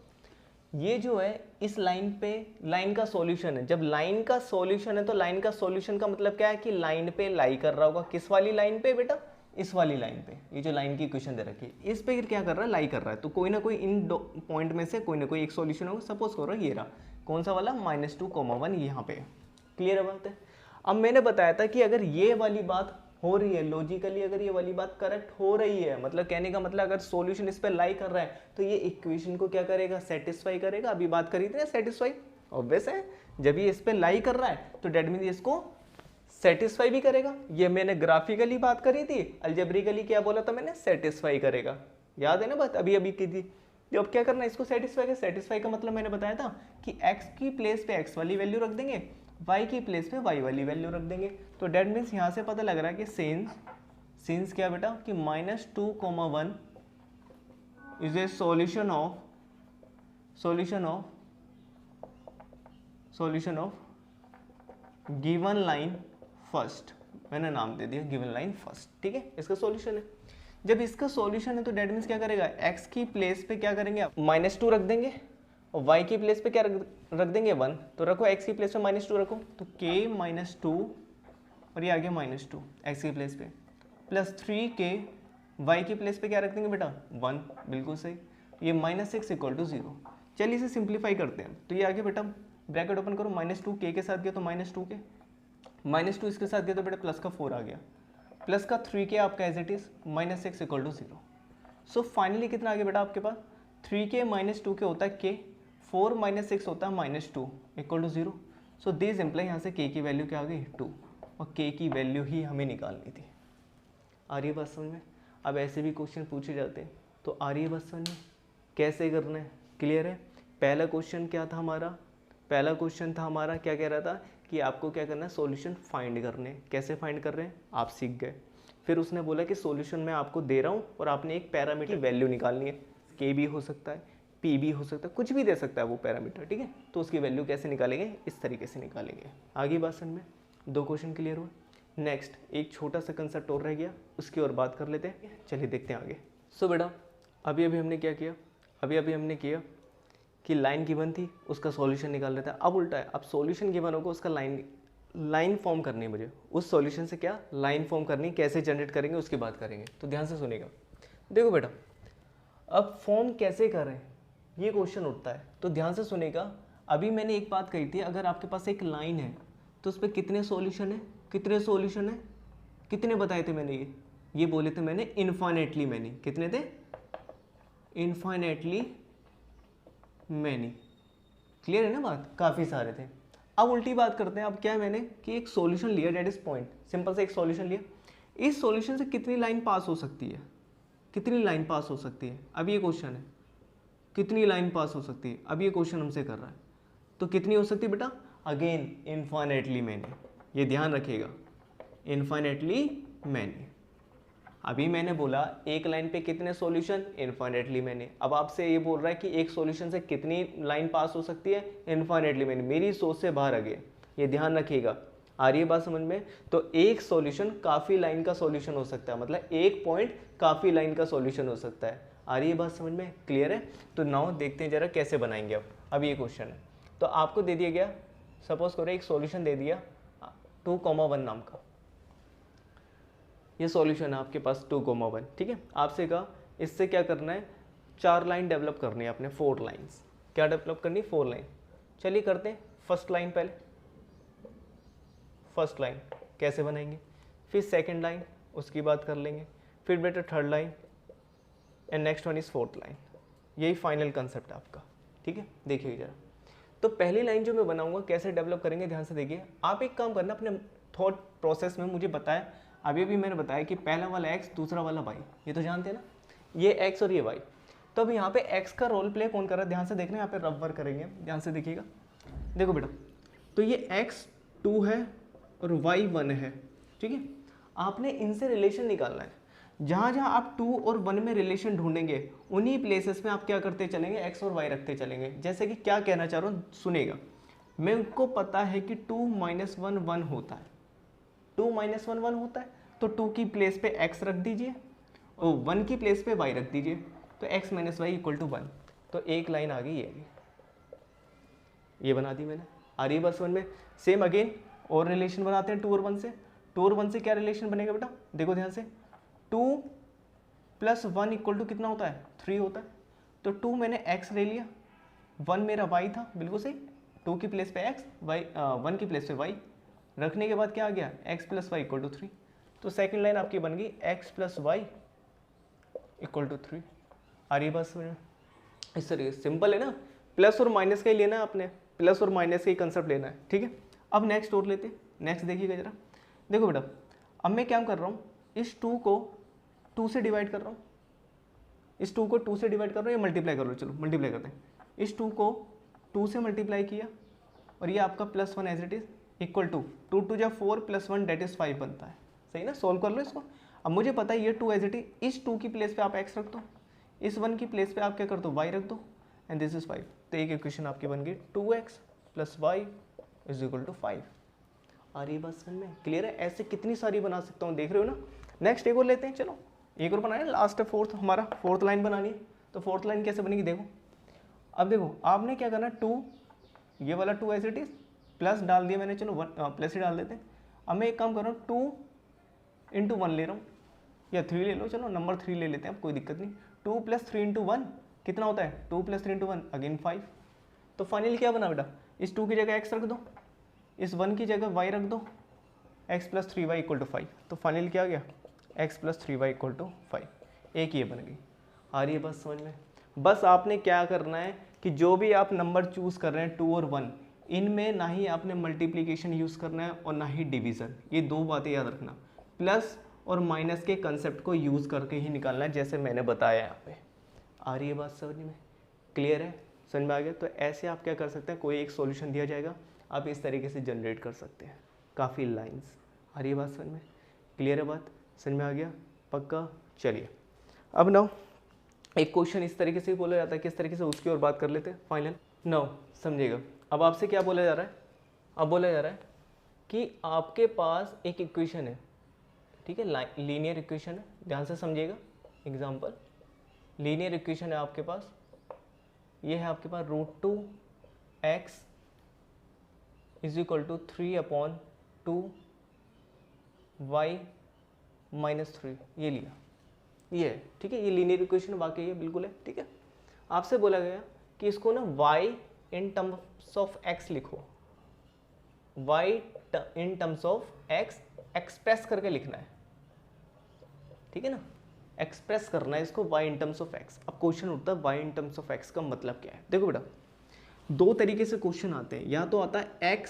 ये जो है इस लाइन पे लाइन का सॉल्यूशन है। जब लाइन का सॉल्यूशन है तो लाइन का सॉल्यूशन का मतलब क्या है कि लाइन पे लाई कर रहा होगा। किस वाली लाइन पे बेटा, इस वाली लाइन पे। ये जो लाइन की इक्वेशन दे रखी है इस पे क्या कर रहा है, लाई कर रहा है। तो कोई ना कोई इन दो पॉइंट में से कोई ना कोई एक सॉल्यूशन होगा। सपोज करो ये रहा, कौन सा वाला, -2, 1 यहाँ पे। क्लियर बात है। अब मैंने बताया था कि अगर ये वाली बात हो रही है लॉजिकली, अगर ये वाली बात करेक्ट हो रही है, मतलब कहने का मतलब अगर सॉल्यूशन इस पे लाई कर रहा है तो ये इक्वेशन को क्या करेगा, सेटिस्फाई करेगा। अभी बात करी थी ना सेटिस्फाई, ऑब्वियस है जब ये इस पे लाई कर रहा है तो डेट मीन इसको सेटिस्फाई भी करेगा। ये मैंने ग्राफिकली बात करी थी, अलजेब्रिकली क्या बोला था मैंने, सेटिस्फाई करेगा। याद है ना बात, अभी अभी की थी। तो अब क्या करना है, इसको सेटिस्फाई कर। सेटिस्फाई का मतलब मैंने बताया था कि x की प्लेस पे x वाली वैल्यू रख देंगे, y की प्लेस पे y वाली वैल्यू रख देंगे। तो डेट मीन्स यहाँ से पता लग रहा है कि सिंस क्या बेटा कि -2, 1 is a solution of given line first. मैंने नाम दे दिया गिवन लाइन फर्स्ट, ठीक है, इसका सॉल्यूशन है। जब इसका सॉल्यूशन है तो डेट मीन्स क्या करेगा, x की प्लेस पे क्या करेंगे आप, -2 रख देंगे और y की प्लेस पे क्या रख देंगे 1। तो रखो x की प्लेस पे -2 रखो, तो k -2 और ये आ गया -2 x की प्लेस पे, प्लस 3k y की प्लेस पे क्या रख देंगे बेटा 1, बिल्कुल सही। ये -6 = 0। चलिए इसे सिंप्लीफाई करते हैं। तो ये आ गया बेटा, ब्रैकेट ओपन करो, -2 k के साथ गया तो -2 के, -2 इसके साथ गया तो बेटा प्लस का 4 आ गया, प्लस का 3k आपका as it is, -6 = 0। So finally कितना आ गया बेटा आपके पास, 3k -2k होता है k, 4 - 6 होता है -2 = 0। सो दिस इम्प्लाई यहाँ से k की वैल्यू क्या आ गई 2, और k की वैल्यू ही हमें निकालनी थी। आ रही है बात समझ में। अब ऐसे भी क्वेश्चन पूछे जाते हैं तो आ रही है बात समझ में, कैसे करना है, क्लियर है। पहला क्वेश्चन क्या था हमारा, पहला क्वेश्चन था हमारा क्या कह रहा था कि आपको क्या करना है, सॉल्यूशन फाइंड करने। कैसे फाइंड कर रहे हैं आप सीख गए। फिर उसने बोला कि सॉल्यूशन मैं आपको दे रहा हूँ और आपने एक पैरामीटर वैल्यू निकालनी है, के भी हो सकता है, पी भी हो सकता है, कुछ भी दे सकता है वो पैरामीटर, ठीक है। तो उसकी वैल्यू कैसे निकालेंगे, इस तरीके से निकालेंगे। आगे बात समझ में, 2 क्वेश्चन क्लियर हुए। नेक्स्ट एक छोटा सा कंसेप्ट और रह गया, उसकी और बात कर लेते हैं। चलिए देखते हैं आगे। सो बेटा अभी हमने क्या किया, अभी हमने किया कि लाइन गिवन थी उसका सॉल्यूशन निकाल रहा था। अब उल्टा है, अब सॉल्यूशन गिवन होगा उसका लाइन फॉर्म करनी है मुझे, उस सॉल्यूशन से क्या लाइन फॉर्म करनी, कैसे जनरेट करेंगे उसकी बात करेंगे। तो ध्यान से सुनेगा। देखो बेटा अब फॉर्म कैसे करें ये क्वेश्चन उठता है, तो ध्यान से सुनेगा। अभी मैंने एक बात कही थी, अगर आपके पास एक लाइन है तो उस पर कितने सॉल्यूशन है, कितने सॉल्यूशन है, कितने बताए थे मैंने, ये बोले थे मैंने इनफाइनेटली मैनी। कितने थे, इनफाइनेटली मैनी। क्लियर है ना बात, काफ़ी सारे थे। अब उल्टी बात करते हैं। अब क्या है मैंने कि एक सॉल्यूशन लिया, डेट इज पॉइंट, सिंपल से एक सॉल्यूशन लिया। इस सॉल्यूशन से कितनी लाइन पास हो सकती है, कितनी लाइन पास हो सकती है, अब ये क्वेश्चन है कितनी लाइन पास हो सकती है, अब ये क्वेश्चन हमसे कर रहा है। तो कितनी हो सकती है बेटा, अगेन इनफाइनेटली मैनी, ये ध्यान रखिएगा, इनफाइनेटली मैनी। अभी मैंने बोला एक लाइन पे कितने सॉल्यूशन, इनफाइनेटली मैनी। अब आपसे ये बोल रहा है कि एक सॉल्यूशन से कितनी लाइन पास हो सकती है, इनफाइनेटली मैनी। मेरी सोच से बाहर आ गया, ये ध्यान रखिएगा। आ रही है बात समझ में। तो एक सॉल्यूशन काफ़ी लाइन का सॉल्यूशन हो सकता है, मतलब एक पॉइंट काफ़ी लाइन का सॉल्यूशन हो सकता है। आ रही है बात समझ में, क्लियर है। तो नाउ देखते हैं जरा कैसे बनाएंगे। अब ये क्वेश्चन है तो आपको दे दिया गया, सपोज करो एक सॉल्यूशन दे दिया 2, 1 नाम का, ये सॉल्यूशन है आपके पास 2, 1, ठीक है। आपसे कहा इससे क्या करना है, 4 लाइन डेवलप करनी है आपने, 4 लाइन्स। क्या डेवलप करनी है, 4 लाइन। चलिए करते हैं फर्स्ट लाइन पहले। फर्स्ट लाइन कैसे बनाएंगे, फिर सेकंड लाइन उसकी बात कर लेंगे, फिर बेटा third line and next one is fourth line. यही फाइनल कंसेप्ट है आपका, ठीक है। देखिए जरा, तो पहली लाइन जो मैं बनाऊंगा कैसे डेवलप करेंगे, ध्यान से देखिए। आप एक काम करना, अपने थॉट प्रोसेस में मुझे बताया, अभी भी मैंने बताया कि पहला वाला x दूसरा वाला y, ये तो जानते हैं ना, ये x और ये y। तो अब यहाँ पे x का रोल प्ले कौन कर रहा है, ध्यान से देखना, यहाँ पे रफ वर्क करेंगे, ध्यान से देखिएगा। देखो बेटा, तो ये x 2 है और y 1 है, ठीक है। आपने इनसे रिलेशन निकालना है। जहाँ जहाँ आप 2 और 1 में रिलेशन ढूंढेंगे उन्हीं प्लेसेस में आप क्या करते चलेंगे, x और y रखते चलेंगे। जैसे कि क्या कहना चाह रहा हूँ सुनेगा, मेरे को पता है कि 2 - 1 1 होता है, 2 - 1 1 होता है, तो 2 की प्लेस पे x रख दीजिए और 1 की प्लेस पे y रख दीजिए, तो x - y = 1। तो एक लाइन आ गई ये बना दी मैंने। आ रही है बस 1 में। सेम अगेन और रिलेशन बनाते हैं 2 और 1 से। 2 और 1 से क्या रिलेशन बनेगा बेटा, देखो ध्यान से, 2 + 1 = कितना होता है, 3 होता है। तो 2 मैंने x ले लिया, 1 मेरा y था, बिल्कुल सही, 2 की प्लेस पे x, 1 की प्लेस पे y रखने के बाद क्या आ गया, x + y = 3। तो सेकंड लाइन आपकी बन गई x + y = 3। आ रही बस में इस तरीके से, सिंपल है ना, प्लस और माइनस का ही लेना है आपने, प्लस और माइनस का ही कंसेप्ट लेना है, ठीक है। अब नेक्स्ट और लेते हैं, नेक्स्ट देखिएगा जरा, देखो बेटा अब मैं क्या कर रहा हूँ, इस 2 को 2 से डिवाइड कर रहा हूँ, इस 2 को 2 से डिवाइड कर रहा हूँ या मल्टीप्लाई कर लो, चलो मल्टीप्लाई करते हैं। इस 2 को 2 से मल्टीप्लाई किया और ये आपका +1 as it is equal to 2 × 2 = 4 + 1 that is 5 बनता है, सही ना। सॉल्व कर लो इसको। अब मुझे पता है ये 2 एज इट इज, इस 2 की प्लेस पे आप x रख दो, इस 1 की प्लेस पे आप क्या कर दो, y रख दो, एंड दिस इज 5। तो एक इक्वेशन आपकी बन गई 2x + y = 5। आ रही बात समझ में, क्लियर है। ऐसे कितनी सारी बना सकता हूँ, देख रहे हो ना। नेक्स्ट एक और लेते हैं, चलो एक और बनाए, लास्ट है फोर्थ, हमारा फोर्थ लाइन बनानी है। तो फोर्थ लाइन कैसे बनेगी देखो, अब देखो आपने क्या करना, 2 ये वाला 2 एज इट इज, प्लस डाल दिया मैंने, चलो प्लस ही डाल देते हैं। अब मैं एक काम कर रहा हूँ, 2 × 1 ले रहा हूँ, या 3 ले लो, चलो नंबर 3 ले लेते हैं, अब कोई दिक्कत नहीं। 2 + 3 × 1 कितना होता है, 2 + 3 × 1 अगेन 5। तो फाइनली क्या बना बेटा, इस 2 की जगह x रख दो, इस 1 की जगह y रख दो, x + 3y = 5। तो फाइनली क्या आ गया, x + 3y = 5। एक ये बन गई। आ रही है बस समझ में। बस आपने क्या करना है कि जो भी आप नंबर चूज़ कर रहे हैं 2 और 1, इनमें ना ही आपने मल्टीप्लिकेशन यूज़ करना है और ना ही डिवीज़न, ये दो बातें याद रखना। प्लस और माइनस के कंसेप्ट को यूज़ करके ही निकालना है, जैसे मैंने बताया यहाँ पे। आ रही है बात समझ में, क्लियर है, समझ में आ गया। तो ऐसे आप क्या कर सकते हैं, कोई एक सॉल्यूशन दिया जाएगा, आप इस तरीके से जनरेट कर सकते हैं काफ़ी लाइंस। आ रही है बात समझ में, क्लियर है बात, समझ में आ गया पक्का। चलिए अब नाउ एक क्वेश्चन इस तरीके से बोला जाता है, किस तरीके से, उसकी और बात कर लेते हैं फाइनल। नाउ समझिएगा, अब आपसे क्या बोला जा रहा है, अब बोला जा रहा है कि आपके पास एक इक्वेशन है, ठीक है, लीनियर इक्वेशन है, ध्यान से समझिएगा। एग्जांपल, लीनियर इक्वेशन है आपके पास, ये है आपके पास √2x = 3/2 y - 3, ये लिया, ये है, ठीक है। ये लीनियर इक्वेशन वाकई ये बिल्कुल है, ठीक है। आपसे बोला गया कि इसको ना y in terms of x लिखो, y in terms of x express करके लिखना है, ठीक है ना, एक्सप्रेस करना है इसको y in terms of x। अब क्वेश्चन उठता है y in terms of x का मतलब क्या है। देखो बेटा दो तरीके से क्वेश्चन आते हैं, या तो आता है x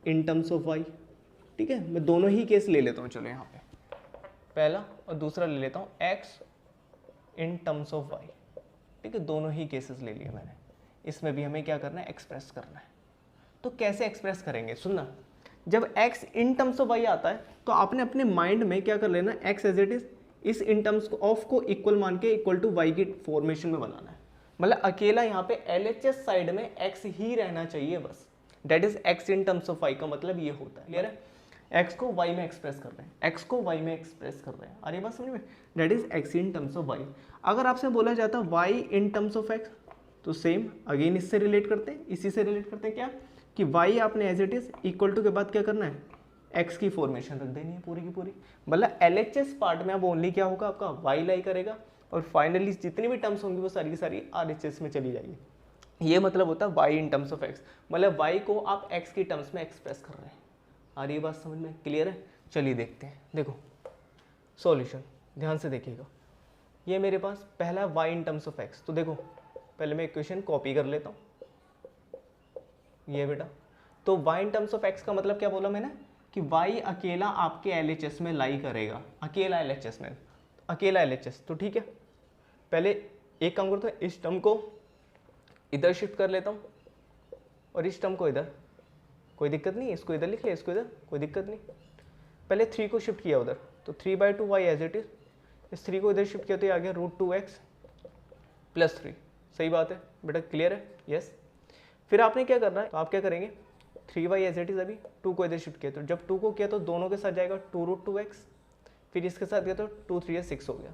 in terms of y, ठीक है, मैं दोनों ही केस ले लेता हूँ, चलो यहाँ पे पहला और दूसरा ले लेता हूँ x in terms of y, ठीक है, दोनों ही केसेस ले लिए मैंने। इसमें भी हमें क्या करना है, एक्सप्रेस करना है। तो कैसे एक्सप्रेस करेंगे, सुनना, जब x in terms of y आता है तो आपने अपने माइंड में क्या कर लेना, x एज इट इज इस इन टर्म्स ऑफ को इक्वल मान के इक्वल टू y की फॉर्मेशन में बनाना है। मतलब अकेला यहाँ पे LHS साइड में x ही रहना चाहिए बस, that is x in terms of y का मतलब ये होता है, क्लियर है। x को y में एक्सप्रेस कर रहे हैं, x को y में एक्सप्रेस कर रहे हैं, अरे बात समझ में, that is x in terms of y। अगर आपसे बोला जाता है y in terms of x, तो सेम अगेन इससे रिलेट करते हैं, इसी से रिलेट करते हैं क्या, कि y आपने as it is equal to के बाद क्या करना है, x की फॉर्मेशन रख देनी है पूरी की पूरी। मतलब LHS पार्ट में अब ओनली क्या होगा, आपका y लाई करेगा, और फाइनली जितनी भी टर्म्स होंगी वो सारी की सारी RHS में चली जाएगी। ये मतलब होता है y in terms of x, मतलब y को आप x की टर्म्स में एक्सप्रेस कर रहे हैं। आ रही बात समझ में, क्लियर है। चलिए देखते हैं, देखो सॉल्यूशन ध्यान से देखिएगा। ये मेरे पास पहला y in terms of x, तो देखो पहले मैं इक्वेशन कॉपी कर लेता हूँ, ये बेटा। तो y in terms of x का मतलब क्या बोला मैंने, कि y अकेला आपके LHS में लाई करेगा, अकेला LHS में, अकेला LHS, तो ठीक है। पहले एक काम करता हूँ, इस टर्म को इधर शिफ्ट कर लेता हूँ और इस टर्म को इधर, कोई दिक्कत नहीं, इसको इधर लिख लिया, इसको इधर, कोई दिक्कत नहीं। पहले 3 को शिफ्ट किया उधर, तो 3/2y एज इट इज, इस 3 को इधर शिफ्ट किया तो ये आ गया √2x + 3। सही बात है बेटा, क्लियर है? यस। फिर आपने क्या करना है, तो आप क्या करेंगे, 3y एज इट इज, अभी 2 को इधर शिफ्ट किया तो जब 2 को किया तो दोनों के साथ जाएगा 2√2x, फिर इसके साथ गया तो 2 3 6 हो गया,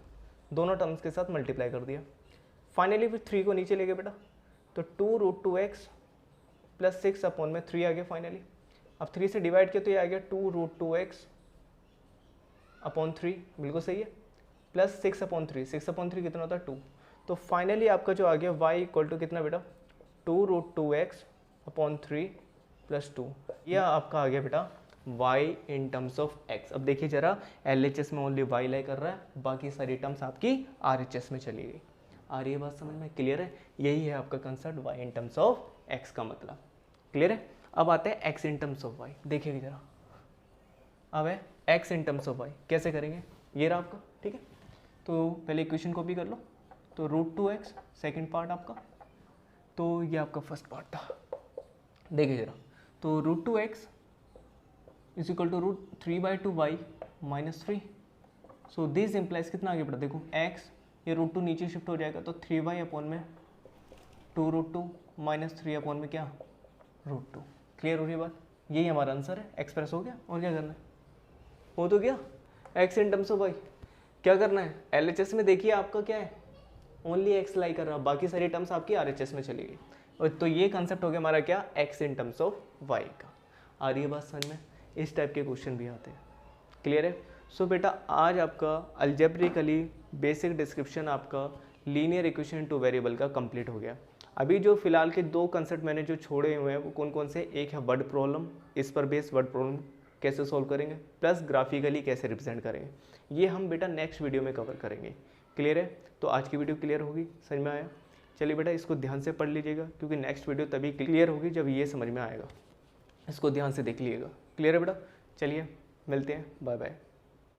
दोनों टर्म्स के साथ मल्टीप्लाई कर दिया। फाइनली फिर 3 को नीचे ले गए बेटा, तो 2√2x + 6 अपॉन में 3 आ गया फाइनली। अब 3 से डिवाइड किया तो ये आ गया 2√2x अपॉन 3, बिल्कुल सही है, प्लस 6/3, 6/3 कितना होता है 2। तो फाइनली आपका जो आ गया y इक्वल टू कितना बेटा, 2√2x अपॉन 3 + 2। यह आपका आ गया बेटा y in terms of x। अब देखिए जरा, LHS में ओनली y लाई कर रहा है, बाकी सारी टर्म्स आपकी RHS में चली गई। आ रही है बात समझ में? क्लियर है? यही है आपका concept y in terms of x का मतलब। क्लियर है? अब आते हैं x in terms of y। देखिए जरा, अब है x in terms of y, कैसे करेंगे? ये रहा आपका, ठीक है। तो पहले इक्वेशन कॉपी कर लो, तो √2x सेकेंड पार्ट आपका, तो ये आपका फर्स्ट पार्ट था। देखिए जरा, तो √2x is equal to √3/2y - 3। So this implies कितना आ गया बेटा, देखो x, ये √2 नीचे शिफ्ट हो जाएगा तो 3y अपॉन में 2√2 - 3 अपॉन में क्या, √2। क्लियर हो रही है बात? यही हमारा आंसर है, एक्सप्रेस हो गया। और क्या करना है, हो तो गया x in terms of y। क्या करना है, LHS में देखिए आपका क्या है, ओनली x लाई कर रहा है, बाकी सारी टर्म्स आपकी RHS में चली गई। और तो ये कंसेप्ट हो गया हमारा क्या, x in terms of y का। आ रही है बात समझ में? इस टाइप के क्वेश्चन भी आते हैं। क्लियर है? सो बेटा आज आपका अलजेब्रिकली बेसिक डिस्क्रिप्शन आपका लीनियर इक्वेशन टू वेरिएबल का कंप्लीट हो गया। अभी जो फिलहाल के 2 कंसेप्ट मैंने जो छोड़े हुए हैं वो कौन कौन से, एक है वर्ड प्रॉब्लम, इस पर बेस्ड वर्ड प्रॉब्लम कैसे सॉल्व करेंगे, प्लस ग्राफिकली कैसे रिप्रेजेंट करेंगे, ये हम बेटा नेक्स्ट वीडियो में कवर करेंगे। क्लियर है? तो आज की वीडियो क्लियर होगी, समझ में आया? चलिए बेटा इसको ध्यान से पढ़ लीजिएगा, क्योंकि नेक्स्ट वीडियो तभी क्लियर होगी जब ये समझ में आएगा। इसको ध्यान से देख लीजिएगा। क्लियर है बेटा? चलिए मिलते हैं, बाय बाय।